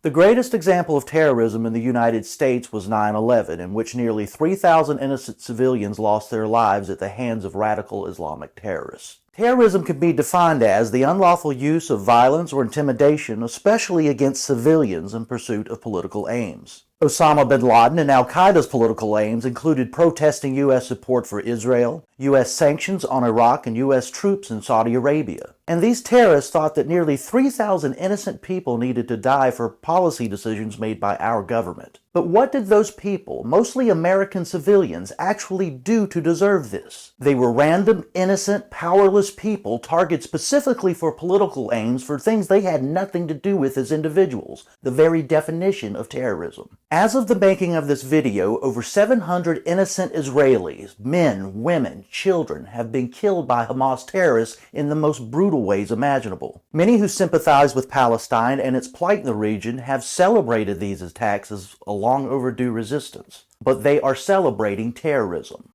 The greatest example of terrorism in the United States was 9/11, in which nearly 3,000 innocent civilians lost their lives at the hands of radical Islamic terrorists. Terrorism can be defined as the unlawful use of violence or intimidation, especially against civilians in pursuit of political aims. Osama bin Laden and al-Qaeda's political aims included protesting U.S. support for Israel, U.S. sanctions on Iraq, and U.S. troops in Saudi Arabia. And these terrorists thought that nearly 3,000 innocent people needed to die for policy decisions made by our government. But what did those people, mostly American civilians, actually do to deserve this? They were random, innocent, powerless people targeted specifically for political aims for things they had nothing to do with as individuals, the very definition of terrorism. As of the making of this video, over 700 innocent Israelis, men, women, children, have been killed by Hamas terrorists in the most brutal ways imaginable. Many who sympathize with Palestine and its plight in the region have celebrated these attacks as a long overdue resistance, but they are celebrating terrorism.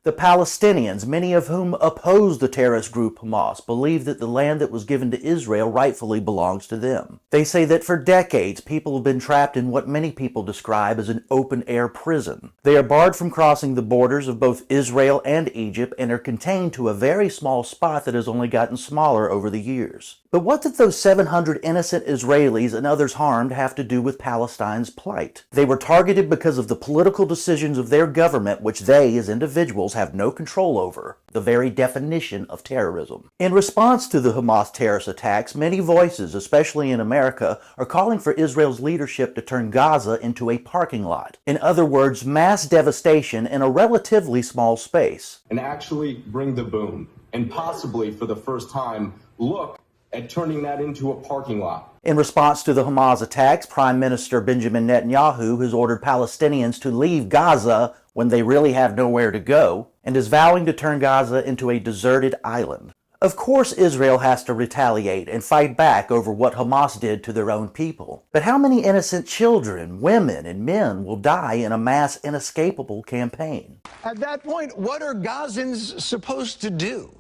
The Palestinians, many of whom oppose the terrorist group Hamas, believe that the land that was given to Israel rightfully belongs to them. They say that for decades, people have been trapped in what many people describe as an open-air prison. They are barred from crossing the borders of both Israel and Egypt and are contained to a very small spot that has only gotten smaller over the years. But what did those 700 innocent Israelis and others harmed have to do with Palestine's plight? They were targeted because of the political decisions of their government, which they, as individuals, have no control over, the very definition of terrorism. In response to the Hamas terrorist attacks, many voices, especially in America, are calling for Israel's leadership to turn Gaza into a parking lot. In other words, mass devastation in a relatively small space. And actually bring the boom, and possibly for the first time, look at turning that into a parking lot. In response to the Hamas attacks, Prime Minister Benjamin Netanyahu has ordered Palestinians to leave Gaza when they really have nowhere to go, and is vowing to turn Gaza into a deserted island. Of course, Israel has to retaliate and fight back over what Hamas did to their own people. But how many innocent children, women, and men will die in a mass inescapable campaign? At that point, what are Gazans supposed to do?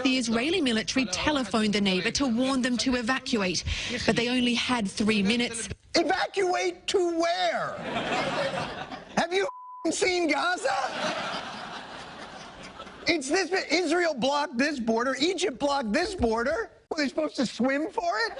The Israeli military telephoned the neighbor to warn them to evacuate, but they only had 3 minutes. Evacuate to where? Have you seen Gaza? It's this, Israel blocked this border, Egypt blocked this border. Were they supposed to swim for it?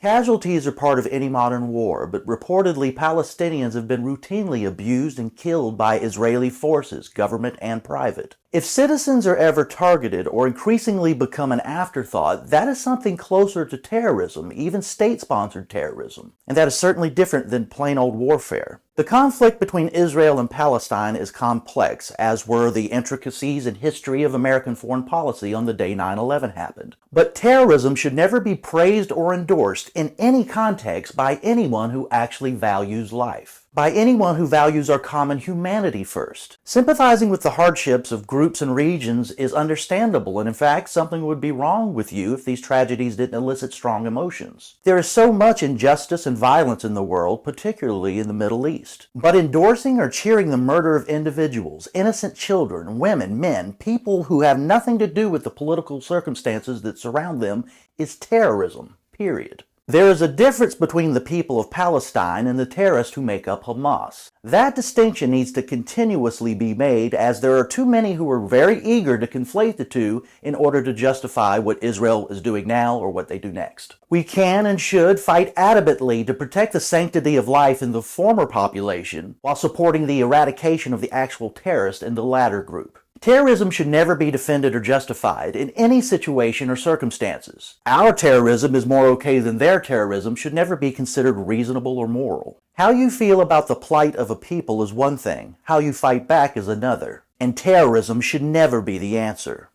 Casualties are part of any modern war, but reportedly Palestinians have been routinely abused and killed by Israeli forces, government and private. If citizens are ever targeted or increasingly become an afterthought, that is something closer to terrorism, even state-sponsored terrorism. And that is certainly different than plain old warfare. The conflict between Israel and Palestine is complex, as were the intricacies and history of American foreign policy on the day 9/11 happened. But terrorism should never be praised or endorsed in any context by anyone who actually values life. By anyone who values our common humanity first. Sympathizing with the hardships of groups and regions is understandable, and in fact, something would be wrong with you if these tragedies didn't elicit strong emotions. There is so much injustice and violence in the world, particularly in the Middle East. But endorsing or cheering the murder of individuals, innocent children, women, men, people who have nothing to do with the political circumstances that surround them is terrorism, period. There is a difference between the people of Palestine and the terrorists who make up Hamas. That distinction needs to continuously be made, as there are too many who are very eager to conflate the two in order to justify what Israel is doing now or what they do next. We can and should fight adamantly to protect the sanctity of life in the former population while supporting the eradication of the actual terrorist in the latter group. Terrorism should never be defended or justified in any situation or circumstances. Our terrorism is more okay than their terrorism should never be considered reasonable or moral. How you feel about the plight of a people is one thing, how you fight back is another. And terrorism should never be the answer.